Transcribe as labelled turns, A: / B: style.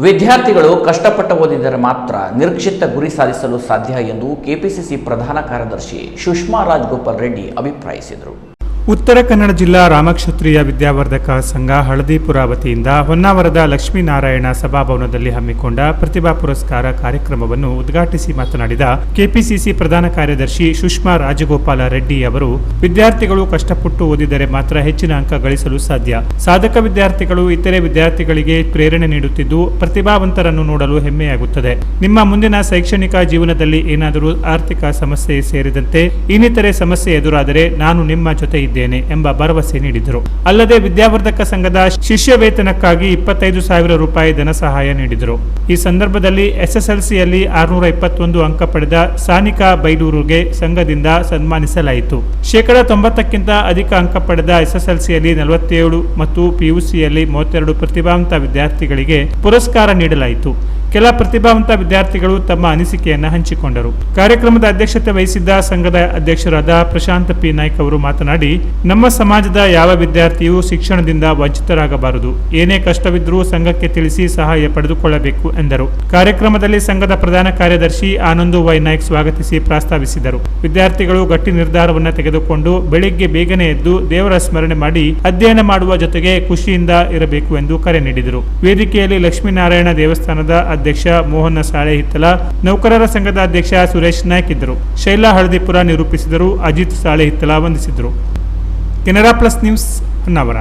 A: ವಿದ್ಯಾರ್ಥಿಗಳು ಕಷ್ಟಪಟ್ಟು ಓದಿದರೆ ಮಾತ್ರ ನಿರೀಕ್ಷಿತ ಗುರಿ ಸಾಧಿಸಲು ಸಾಧ್ಯ ಎಂದು ಕೆಪಿಸಿಸಿ ಪ್ರಧಾನ ಕಾರ್ಯದರ್ಶಿ ಸುಷ್ಮಾ ರಾಜಗೋಪಾಲ್ ರೆಡ್ಡಿ ಅಭಿಪ್ರಾಯಿಸಿದರು.
B: ಉತ್ತರ ಕನ್ನಡ ಜಿಲ್ಲಾ ರಾಮಕ್ಷತ್ರಿಯ ವಿದ್ಯಾವರ್ಧಕ ಸಂಘ ಹಳದಿಪುರ ವತಿಯಿಂದ ಹೊನ್ನಾವರದ ಲಕ್ಷ್ಮೀನಾರಾಯಣ ಸಭಾಭವನದಲ್ಲಿ ಹಮ್ಮಿಕೊಂಡ ಪ್ರತಿಭಾ ಪುರಸ್ಕಾರ ಕಾರ್ಯಕ್ರಮವನ್ನು ಉದ್ಘಾಟಿಸಿ ಮಾತನಾಡಿದ ಕೆಪಿಸಿಸಿ ಪ್ರಧಾನ ಕಾರ್ಯದರ್ಶಿ ಸುಷ್ಮಾ ರಾಜಗೋಪಾಲ ರೆಡ್ಡಿ ಅವರು, ವಿದ್ಯಾರ್ಥಿಗಳು ಕಷ್ಟಪಟ್ಟು ಓದಿದರೆ ಮಾತ್ರ ಹೆಚ್ಚಿನ ಅಂಕ ಗಳಿಸಲು ಸಾಧ್ಯ. ಸಾಧಕ ವಿದ್ಯಾರ್ಥಿಗಳು ಇತರೆ ವಿದ್ಯಾರ್ಥಿಗಳಿಗೆ ಪ್ರೇರಣೆ ನೀಡುತ್ತಿದ್ದು, ಪ್ರತಿಭಾವಂತರನ್ನು ನೋಡಲು ಹೆಮ್ಮೆಯಾಗುತ್ತದೆ. ನಿಮ್ಮ ಮುಂದಿನ ಶೈಕ್ಷಣಿಕ ಜೀವನದಲ್ಲಿ ಏನಾದರೂ ಆರ್ಥಿಕ ಸಮಸ್ಯೆ ಸೇರಿದಂತೆ ಇನ್ನಿತರೆ ಸಮಸ್ಯೆ ಎದುರಾದರೆ ನಾನು ನಿಮ್ಮ ಜೊತೆ ಇದ್ದೇನೆ ಎಂಬ ಭರವಸೆ ನೀಡಿದರು. ಅಲ್ಲದೆ ವಿದ್ಯಾವರ್ಧಕ ಸಂಘದ ಶಿಷ್ಯ ವೇತನಕ್ಕಾಗಿ 25,000 ರೂಪಾಯಿ ಧನ ಸಹಾಯ ನೀಡಿದರು. ಈ ಸಂದರ್ಭದಲ್ಲಿ ಎಸ್ಎಸ್ಎಲ್ಸಿಯಲ್ಲಿ 621 ಅಂಕ ಪಡೆದ ಸಾನಿಕಾ ಬೈಲೂರುಗೆ ಸಂಘದಿಂದ ಸನ್ಮಾನಿಸಲಾಯಿತು. 90%ಕ್ಕಿಂತ ಅಧಿಕ ಅಂಕ ಪಡೆದ ಎಸ್ಎಸ್ಎಲ್ಸಿಯಲ್ಲಿ 47 ಮತ್ತು ಪಿಯುಸಿಯಲ್ಲಿ 32 ಪ್ರತಿಭಾವಂತ ವಿದ್ಯಾರ್ಥಿಗಳಿಗೆ ಪುರಸ್ಕಾರ ನೀಡಲಾಯಿತು. ಕೆಲ ಪ್ರತಿಭಾವಂತ ವಿದ್ಯಾರ್ಥಿಗಳು ತಮ್ಮ ಅನಿಸಿಕೆಯನ್ನು ಹಂಚಿಕೊಂಡರು. ಕಾರ್ಯಕ್ರಮದ ಅಧ್ಯಕ್ಷತೆ ವಹಿಸಿದ್ದ ಸಂಘದ ಅಧ್ಯಕ್ಷರಾದ ಪ್ರಶಾಂತ್ ಪಿ ನಾಯ್ಕ್ ಅವರು ಮಾತನಾಡಿ, ನಮ್ಮ ಸಮಾಜದ ಯಾವ ವಿದ್ಯಾರ್ಥಿಯೂ ಶಿಕ್ಷಣದಿಂದ ವಂಚಿತರಾಗಬಾರದು. ಏನೇ ಕಷ್ಟವಿದ್ದರೂ ಸಂಘಕ್ಕೆ ತಿಳಿಸಿ ಸಹಾಯ ಪಡೆದುಕೊಳ್ಳಬೇಕು ಎಂದರು. ಕಾರ್ಯಕ್ರಮದಲ್ಲಿ ಸಂಘದ ಪ್ರಧಾನ ಕಾರ್ಯದರ್ಶಿ ಆನಂದ್ ವೈ ನಾಯ್ಕ್ ಸ್ವಾಗತಿಸಿ ಪ್ರಸ್ತಾವಿಸಿದರು. ವಿದ್ಯಾರ್ಥಿಗಳು ಗಟ್ಟಿ ನಿರ್ಧಾರವನ್ನು ತೆಗೆದುಕೊಂಡು ಬೆಳಿಗ್ಗೆ ಬೇಗನೆ ಎದ್ದು ದೇವರ ಸ್ಮರಣೆ ಮಾಡಿ ಅಧ್ಯಯನ ಮಾಡುವ ಜೊತೆಗೆ ಖುಷಿಯಿಂದ ಇರಬೇಕು ಎಂದು ಕರೆ ನೀಡಿದರು. ವೇದಿಕೆಯಲ್ಲಿ ಲಕ್ಷ್ಮೀನಾರಾಯಣ ದೇವಸ್ಥಾನದ ಅಧ್ಯಕ್ಷ ಮೋಹನ ಸಾಳೆ ಹಿತ್ತಲ, ನೌಕರರ ಸಂಘದ ಅಧ್ಯಕ್ಷ ಸುರೇಶ್ ನಾಯ್ಕ್ ಇದ್ದರು. ಶೈಲಾ ಹಳದಿಪುರ ನಿರೂಪಿಸಿದರು. ಅಜಿತ್ ಸಾಳೆ ಹಿತ್ತಲ ವಂದಿಸಿದರು. Canara plus news Honnavar.